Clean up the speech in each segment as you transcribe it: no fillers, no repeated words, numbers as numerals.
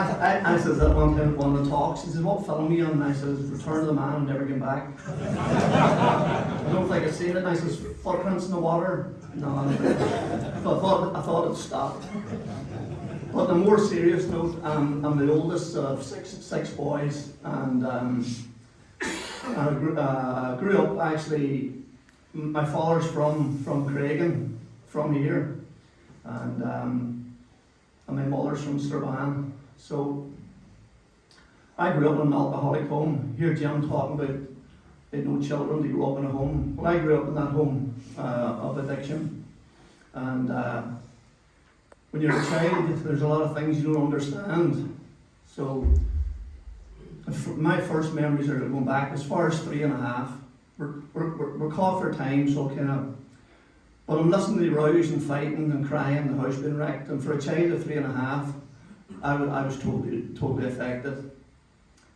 I says at one time at one of the talks, he says, what film are you on? And I says, Return of the Man, Never Came Back. I don't think I've seen it. And I says, Footprints in the Water? No, I thought it stopped. But on a more serious note, I'm the oldest of six boys, and I grew up actually. My father's from Craigan, from here, and my mother's from Strabane. So I grew up in an alcoholic home. Here Jim talking about they had no children, they grew up in a home. Well, I grew up in that home of addiction. And when you're a child, there's a lot of things you don't understand. So my first memories are going back as far as 3.5. We're caught for time, so kind of. But I'm listening to the rows and fighting and crying, the house being wrecked. And for a child of 3.5, I was totally affected.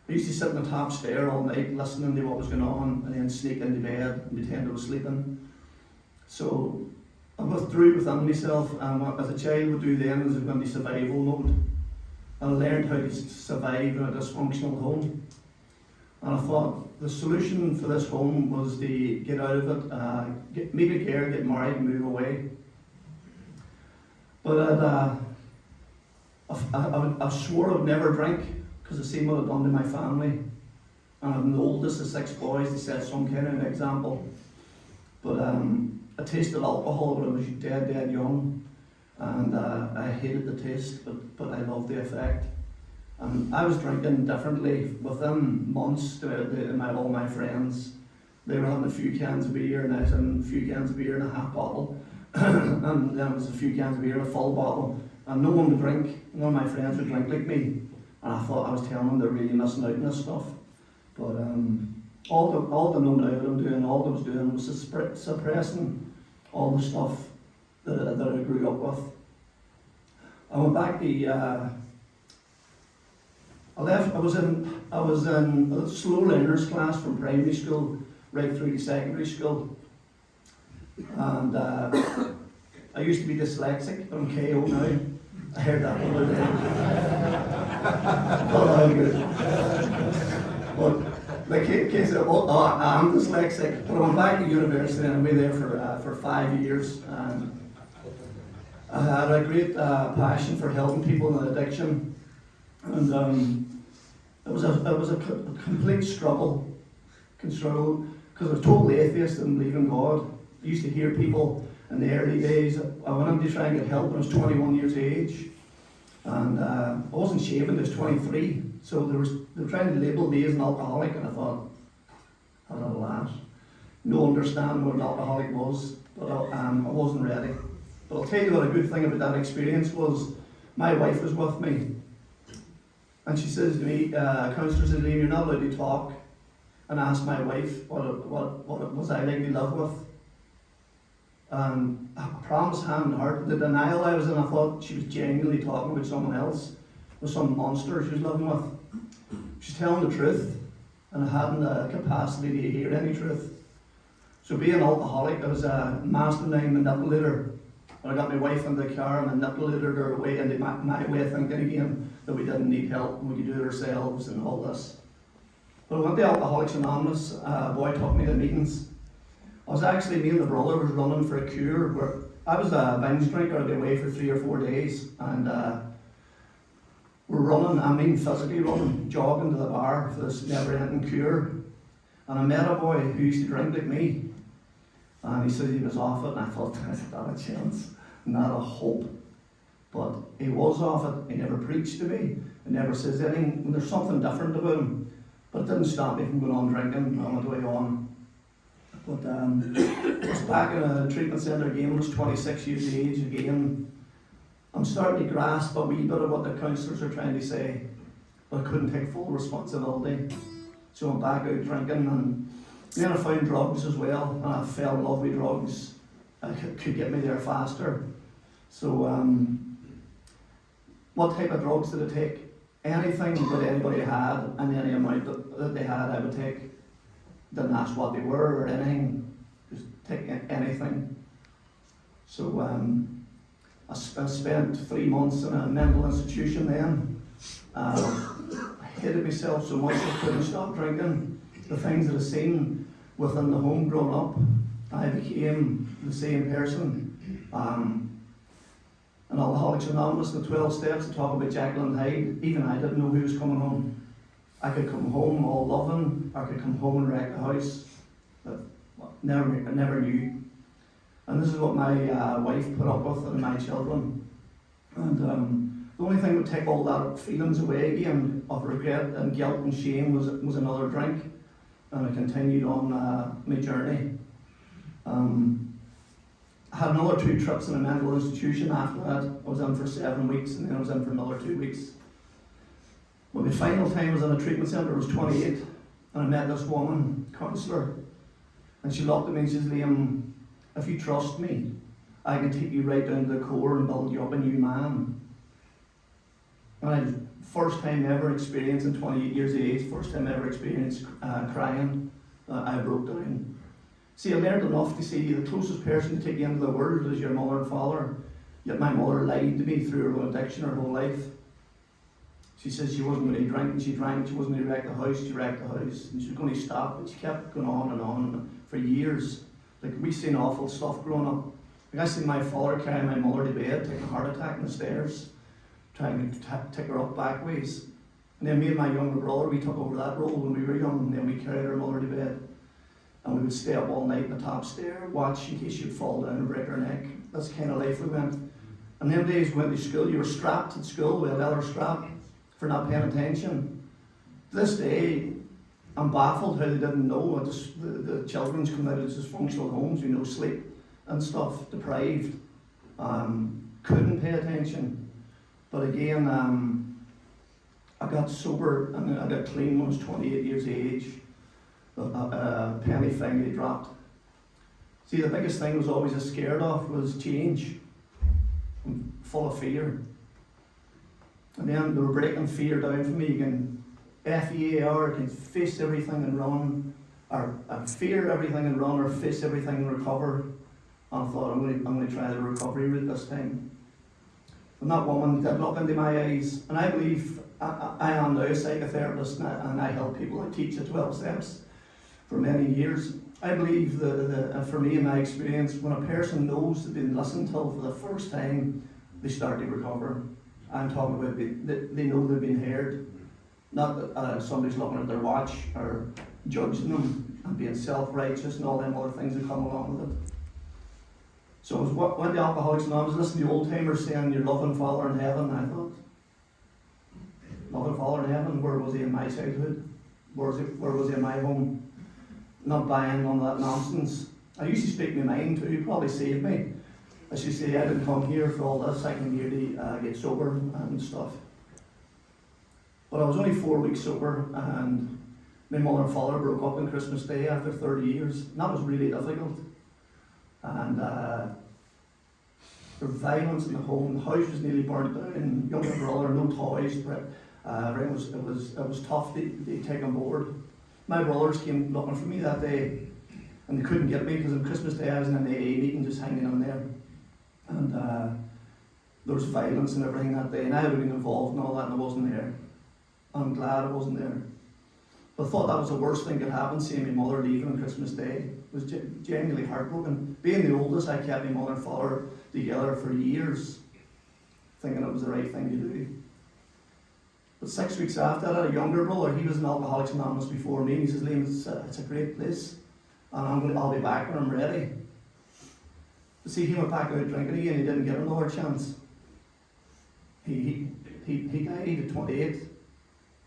I used to sit on the top stair all night listening to what was going on, and then sneak into bed and pretend I was sleeping. So I withdrew within myself, and what as a child would do then is go into survival mode. And I learned how to survive in a dysfunctional home. And I thought the solution for this home was to get out of it, meet a girl, get married, and move away. But I swore I would never drink because I seen what I'd done to my family. And I'm the oldest of 6 boys, to set some kind of an example. But I tasted alcohol when I was dead young, and I hated the taste, but I loved the effect. I was drinking differently within months to all my friends. They were having a few cans of beer, and I was having a few cans of beer and a half bottle. And then it was a few cans of beer and a full bottle. And no one would drink. None of my friends would drink like me. And I thought I was telling them they're really missing out on this stuff. But all the know now that I'm doing, all I was doing was suppressing all the stuff that I grew up with. I went back to I was in a slow learners class from primary school right through to secondary school, and I used to be dyslexic, but I'm KO now. I heard that the other day. But the case of I'm dyslexic, but I went back to university and I was there for 5 years, and I had a great passion for helping people in addiction, and it was a complete struggle because I was totally atheist and believed in God. I used to hear people in the early days. I went in to try and get help when I was 21 years of age, and I wasn't shaving. I was 23, so they were trying to label me as an alcoholic, and I thought, I'll have a laugh. No understanding what an alcoholic was, but I wasn't ready. But I'll tell you what a good thing about that experience was. My wife was with me, and she says to me, counsellor says, Liam, you're not allowed to talk and ask my wife what it was I like to live with. And I promise hand and heart, the denial I was in, I thought she was genuinely talking about someone else, with some monster she was living with. She's telling the truth, and I hadn't the capacity to hear any truth. So being an alcoholic, I was a mastermind manipulator. When I got my wife in the car and manipulated her away into my way of thinking again, that we didn't need help and we could do it ourselves and all this. But I went to Alcoholics Anonymous. A boy took me to meetings. I was actually, me and the brother was running for a cure where I was a binge drinker. I'd be away for 3 or 4 days, and we're running, I mean physically running, jogging to the bar for this never-ending cure. And I met a boy who used to drink like me, and he said he was off it, and I thought, not a chance, not a hope. But he was off it. He never preached to me. He never says anything. There's something different about him. But it didn't stop me from going on drinking. I went way on. But I was back in a treatment centre again. I was 26 years of age again. I'm starting to grasp a wee bit of what the counsellors are trying to say, but I couldn't take full responsibility. So I'm back out drinking, and then I found drugs as well, and I fell in love with drugs. I could get me there faster. So what type of drugs did I take? Anything that anybody had, and any amount that they had, I would take. Didn't ask what they were or anything, just take anything. So I spent 3 months in a mental institution then, I hated myself so much I couldn't stop drinking. The things that I seen within the home growing up, I became the same person. And Alcoholics Anonymous, the 12 steps, they talk about Jekyll and Hyde. Even I didn't know who was coming home. I could come home all loving, or I could come home and wreck the house. But I never knew. And this is what my wife put up with and my children. And the only thing that would take all that feelings away again of regret and guilt and shame was another drink. And I continued on my journey. I had another 2 trips in a mental institution after that. I was in for 7 weeks and then I was in for another 2 weeks. Well, my final time I was in a treatment centre, I was 28, and I met this woman, counsellor, and she looked at me and she says, Liam, if you trust me, I can take you right down to the core and build you up a new man. And I first time ever experienced in 28 years of age, first time ever experienced crying, I broke down. See, I learned enough to see the closest person to take you into the world is your mother and father. Yet my mother lied to me through her own addiction her whole life. She said she wasn't going to drink, and she drank. She wasn't going to wreck the house, she wrecked the house. And she was going to stop, but she kept going on for years. Like, we seen awful stuff growing up. Like, I seen my father carry my mother to bed, taking a heart attack on the stairs, trying to take her up back ways. And then me and my younger brother, we took over that role when we were young, and then we carried our mother to bed. And we would stay up all night in the top stair, watch in case she'd fall down and break her neck. That's the kind of life we went. And them days we went to school, you were strapped at school with a leather strap for not paying attention. To this day, I'm baffled how they didn't know the children's come out of dysfunctional homes, sleep and stuff, deprived, couldn't pay attention. But again, I got sober and I got clean when I was 28 years of age. A penny finally dropped. See, the biggest thing I was always scared of was change. I'm full of fear. And then they were breaking fear down for me. You can FEAR, you can face everything and run, or fear everything and run, or face everything and recover. And I thought, I'm going to try the recovery route this time. And that woman did look into my eyes, and I believe I am now a psychotherapist, and I help people. I teach the 12 steps for many years. I believe that for me, in my experience, when a person knows they've been listened to for the first time, they start to recover. I'm talking about they know they've been heard. Not that somebody's looking at their watch or judging them and being self-righteous and all them other things that come along with it. So I went to Alcoholics Anonymous, listening to old timers saying, your loving Father in heaven. And I thought, loving Father in heaven, where was he in my childhood? Where was he in my home? Not buying none of that nonsense. I used to speak my mind too, he probably saved me. I should say, I didn't come here for all this, I came here to get sober and stuff. But I was only 4 weeks sober, and my mother and father broke up on Christmas Day after 30 years. And that was really difficult. And there was violence in the home, the house was nearly burnt down, younger brother, no toys, but it was tough to take on board. My brothers came looking for me that day, and they couldn't get me because on Christmas Day I was in an AA meeting just hanging in there. And there was violence and everything that day, and I would have been involved in all that, and I wasn't there. I'm glad I wasn't there. But I thought that was the worst thing that could happen, seeing my mother leaving on Christmas Day. It was genuinely heartbroken. Being the oldest, I kept my mother and father together for years, thinking it was the right thing to do. But 6 weeks after that, I had a younger brother. He was in Alcoholics Anonymous before me. And he says, Liam, it's a great place, and I'll be back when I'm ready. But see, he went back out drinking again. He didn't get another chance. He died at 28.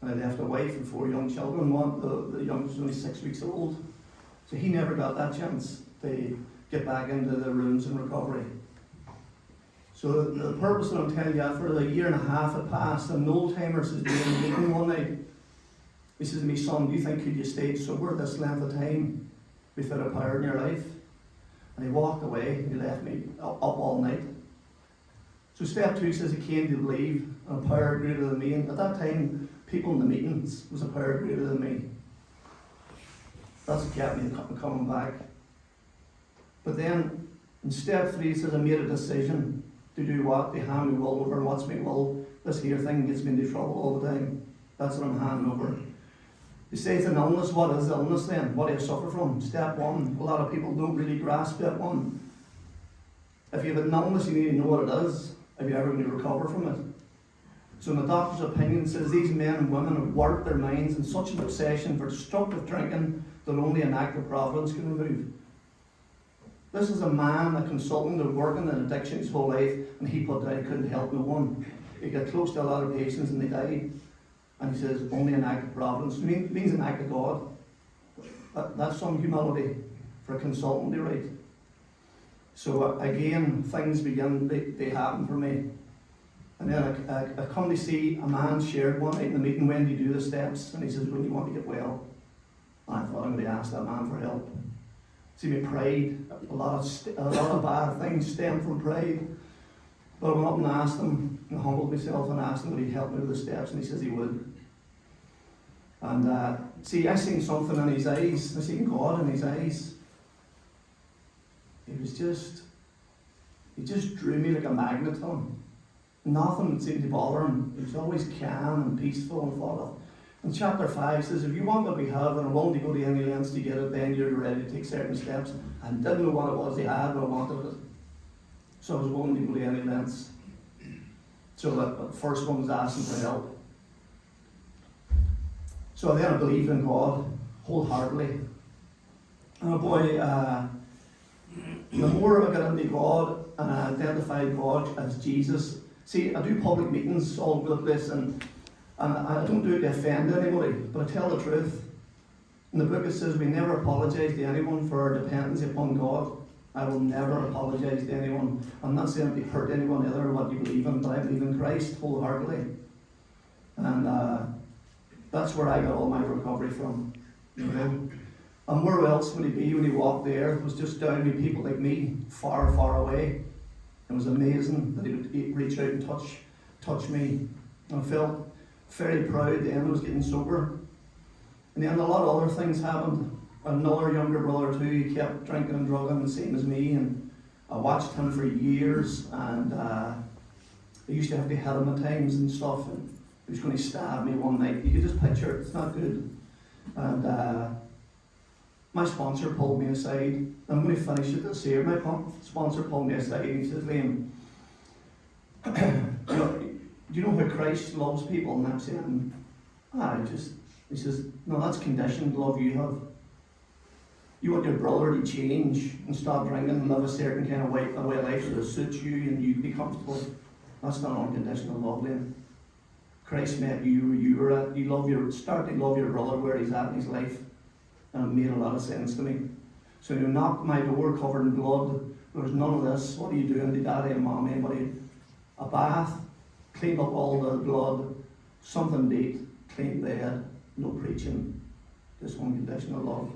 And I left a wife and 4 young children. The youngest was only 6 weeks old. So he never got that chance to get back into the rooms and recovery. So the purpose that I'm telling you, for the year and a half it passed, and an old timer says to me in a meeting one night, he says to me, son, do you think could you stay sober this length of time without a power in your life? And he walked away, he left me up all night. So step 2 says he came to believe, and a power greater than me. And at that time, people in the meetings was a power greater than me. That's what kept me coming back. But then in step 3 it says I made a decision to do what? To hand me will over, and what's my will? this here thing gets me into trouble all the time. That's what I'm handing over. You say it's an illness. What is illness then? What do you suffer from? Step one. A lot of people don't really grasp step one. If you have an illness, you need to know what it is. If you're ever going to recover from it. So in the doctor's opinion, it says these men and women have warped their minds in such an obsession for destructive drinking that only an act of providence can remove. This is a man, a consultant, who worked in addiction his whole life, and he put down he couldn't help no one. He got close to a lot of patients and they died. And he says, only an act of providence. It means an act of God. That's some humility for a consultant to write. So again, things begin, they happen for me. And then I come to see a man shared one night in the meeting, when do you do the steps? And he says, when you want to get well. And I thought, I'm going to ask that man for help. See, me pride, a lot of bad things stem from pride. But I went up and asked him, and humbled myself and asked him would he help me with the steps, and he says he would. And see, I seen something in his eyes. I seen God in his eyes. He just drew me like a magnet to him. Nothing seemed to bother him. He was always calm and peaceful and thought of. And chapter 5 says, if you want what we have and are willing to go to any lengths to get it, then you're ready to take certain steps. I didn't know what it was he had, but I wanted it. So I was willing to go to any lengths. So the first one was asking for help. So then I believed in God wholeheartedly. And boy, the more I got into God and I identified God as Jesus. See, I do public meetings all over the place, and I don't do it to offend anybody, but I tell the truth. In the book it says we never apologise to anyone for our dependency upon God. I will never apologise to anyone. I'm not saying to hurt anyone either what you believe in, but I believe in Christ wholeheartedly. And that's where I got all my recovery from. You know? And where else would he be when he walked there? It was just down to people like me, far, far away. It was amazing that he would reach out and touch me. And I felt very proud then I was getting sober. And then a lot of other things happened. Another younger brother too, he kept drinking and drugging the same as me, and I watched him for years, and I used to have to hit him at times and stuff, and he was going to stab me one night. You could just picture it, it's not good. And my sponsor pulled me aside. I'm going to finish it this year. My sponsor pulled me aside and he says, Liam, do you know how Christ loves people? And I'm saying, he says, no, that's conditioned love you have. You want your brother to change and stop drinking and live a certain kind of way of life that suits you and you be comfortable. That's not unconditional love, Liam. Christ met you where you were at. You start to love your brother where he's at in his life. And it made a lot of sense to me. So you knocked my door covered in blood. There was none of this. What are you doing to daddy and mommy? A bath, cleaned up all the blood, something to eat, clean bed, no preaching, just unconditional love.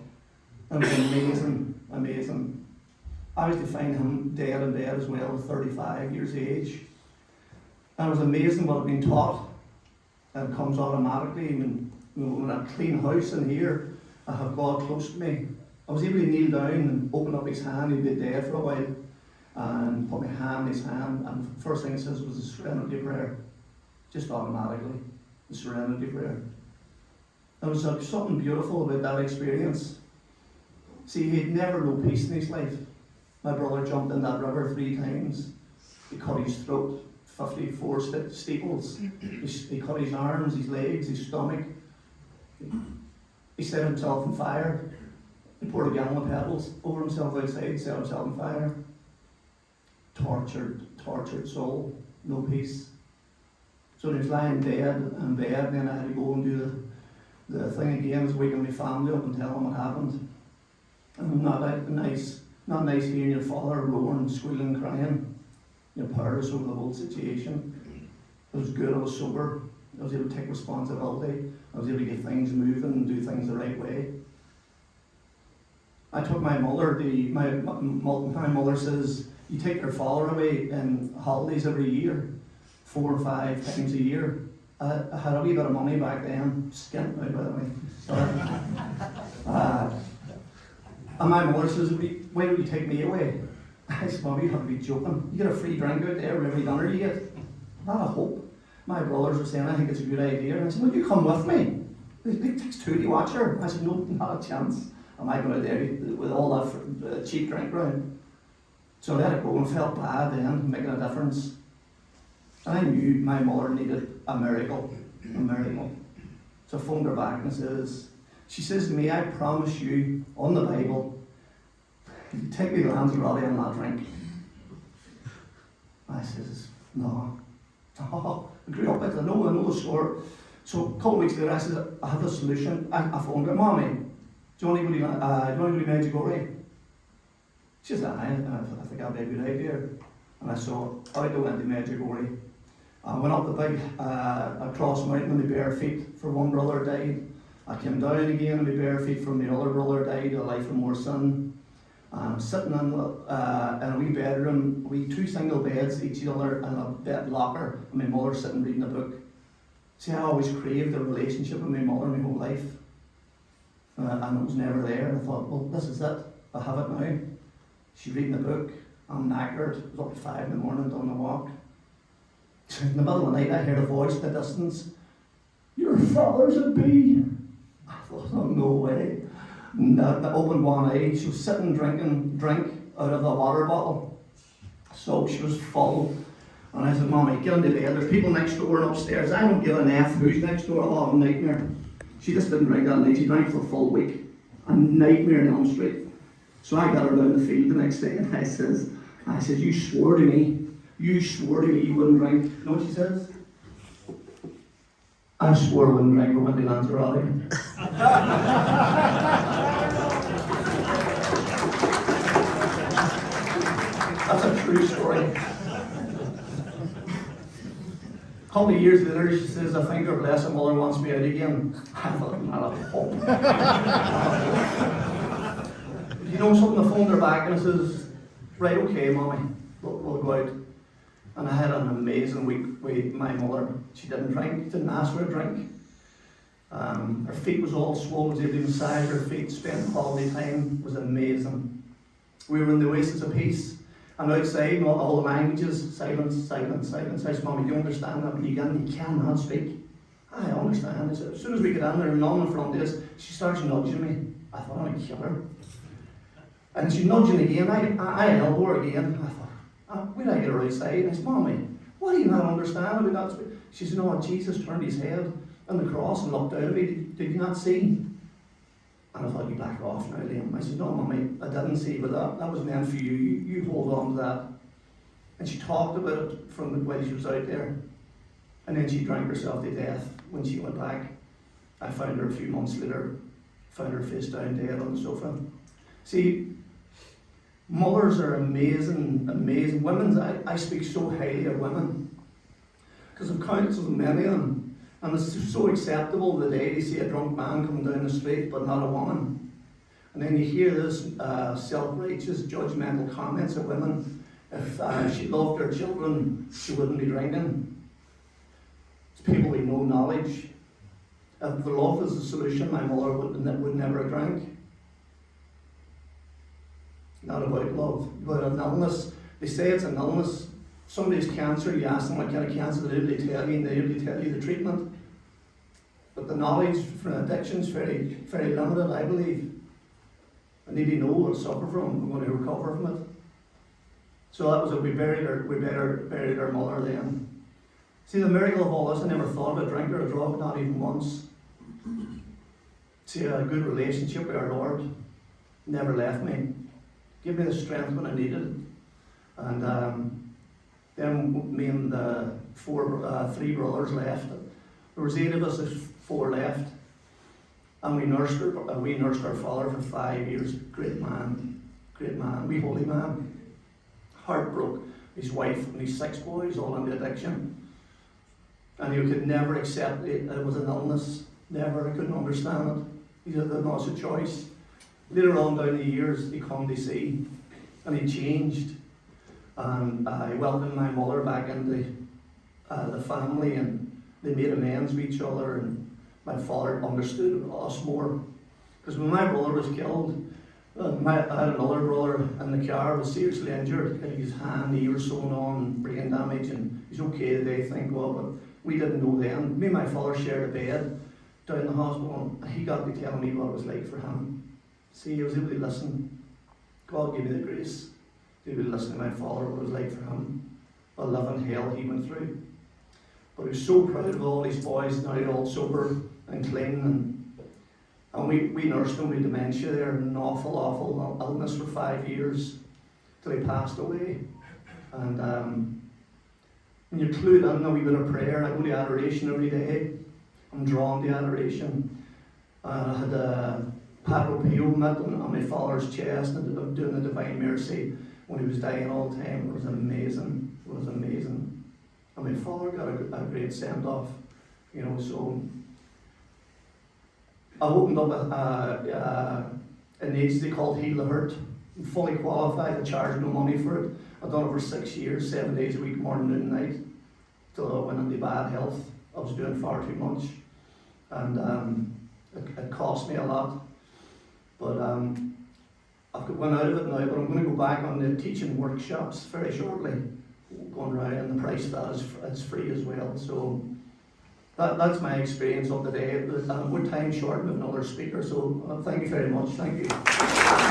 And it was amazing, amazing. I was to find him dead in bed as well at 35 years of age. And it was amazing what had been taught. It comes automatically. When I clean house in here, I have God close to me. I was able to kneel down and open up his hand. He'd been dead for a while, and put my hand in his hand. And the first thing it says was a serenity prayer, just automatically, the serenity prayer. There was something beautiful about that experience. See, he'd never known peace in his life. My brother jumped in that river 3 times. He cut his throat, 54 steeples. He cut his arms, his legs, his stomach. He set himself on fire. He poured a gallon of pebbles over himself outside, set himself on fire. Tortured soul, no peace. So he was lying dead in bed, and then I had to go and do the thing again, was waking my family up and tell them what happened. And not nice hearing your father roaring, squealing, crying. You're powerless over the whole situation. It was good, I was sober. I was able to take responsibility. I was able to get things moving and do things the right way. I took my mother, my mother says, you take your father away in holidays every year, 4 or 5 times a year. I had a wee bit of money back then, skint now by the way. And my mother says, why don't you take me away? I said, Mum, you have to be joking. You get a free drink out there every dinner you get. Not a hope. my brothers were saying, I think it's a good idea. And I said, will you come with me? It takes two to watch her. I said, no, not a chance. Am I going to Derry with all that cheap drink round? So I let it go and felt bad then, making a difference. And I knew my mother needed a miracle. A miracle. So I phoned her back and she says to me, I promise you on the Bible, you take me to Lanzarote and not drink. I says, no. I grew up with it, I know the score. So a couple of weeks later I said, I have a solution. I phoned her, Mommy, do you want anybody Medjugorje? She said, I think that'd be a good idea. And I saw, I went to Medjugorje. I went up the big, across the mountain with my bare feet, for one brother died. I came down again with my bare feet from the other brother died, a life of more sin. Sitting in a wee bedroom, two single beds, each other, and a bed locker, and my mother sitting reading a book. See, I always craved a relationship with my mother my whole life. And it was never there. And I thought, well, this is it. I have it now. She's reading a book. I'm knackered. I was up at 5 in the morning doing a walk. In the middle of the night, I heard a voice in the distance. Your father's a bee. I thought, oh, no way. And I opened one eye. She was sitting drinking drink out of the water bottle. So she was full. And I said, Mommy, get into bed. There's people next door and upstairs. I don't give an F who's next door. Oh, a nightmare. She just didn't drink that night. She drank for a full week. A nightmare in Elm Street. So I got her down the field the next day and I says, you swore to me you wouldn't drink. You know what she says? I swore I wouldn't drink, but went to Lanzarote. That's a true story. A couple of years later, she says, I think her blessed mother wants me out again. I thought, not a hope. You know something? I phoned her back and I says, right, okay, Mommy, we'll go out. And I had an amazing week with my mother. She didn't drink, didn't ask for a drink. Her feet was all swollen, was able to massage her feet, spend quality time, it was amazing. We were in the Oasis of Peace, and outside, all the languages, silence, silence, silence. I said, Mommy, do you understand that when you get in, you cannot speak? I understand. I said, as soon as we get in there, none in front of us, she starts nudging me. I thought, I'm going to kill her. And she's nudging again, I elbow her again. I thought, where did I get her outside? I said, Mommy, what do you not understand? We not speak? She said, no, Jesus turned his head on the cross and looked out at me. Did you not see? And I thought, you back off now, Liam. I said, no, Mommy, I didn't see, but that was meant for you. You hold on to that. And she talked about it from the way she was out there. And then she drank herself to death when she went back. I found her a few months later, found her face down dead on the sofa. See, mothers are amazing, amazing. I speak so highly of women because I've counseled many of them. And it's so acceptable today to see a drunk man coming down the street, but not a woman. And then you hear this self-righteous, judgmental comments of women. If she loved her children, she wouldn't be drinking. It's people with no knowledge. If the love is the solution, my mother would never have drank. Not about love, about an illness. They say it's an illness. Somebody's cancer, you ask them what kind of cancer they usually tell you, and they usually tell you the treatment. But the knowledge from addiction is very, very limited, I believe. I need to know what I suffer from. I'm going to recover from it. So that was it. We buried our mother then. See, the miracle of all this, I never thought of a drink or a drug, not even once. See, a good relationship with our Lord never left me. Give me the strength when I needed it. And then me and the three brothers left. There was 8 of us, there's 4 left. And we nursed our father for 5 years. Great man, wee holy man. Heart broke. His wife and his 6 boys all into addiction. And he could never accept it was an illness. Never, I couldn't understand it. He said that was a choice. Later on down the years, he come to see, and he changed. And I welcomed my mother back into the family, and they made amends with each other, and my father understood us more. Because when my brother was killed, I had another brother in the car, was seriously injured. His hand, ear sewn on, brain damage, and he's okay today, thank God. But we didn't know then. Me and my father shared a bed down in the hospital, and he got me telling me what it was like for him. See, he was able to listen. God gave me the grace to be able to listen to my father, what it was like for him, a living hell he went through. But he was so proud of all these boys now all sober and clean, and we nursed him with dementia there, an awful illness for 5 years till he passed away. And when you're clued in a wee bit of prayer, I go to Adoration every day. I'm drawn to Adoration. I had a Padre met on my father's chest and doing the Divine Mercy when he was dying all the time. It was amazing. It was amazing. And my father got a great send-off, you know, so I opened up an agency called Heal the Hurt. I'm fully qualified, I charge no money for it. I've done it for 6 years, 7 days a week, morning, noon, night, till I went into bad health. I was doing far too much, and it cost me a lot. But I've went out of it now, but I'm going to go back on the teaching workshops very shortly, going around, and the price of that is free as well. So that's my experience of the day. We're time short with another speaker, so thank you very much. Thank you.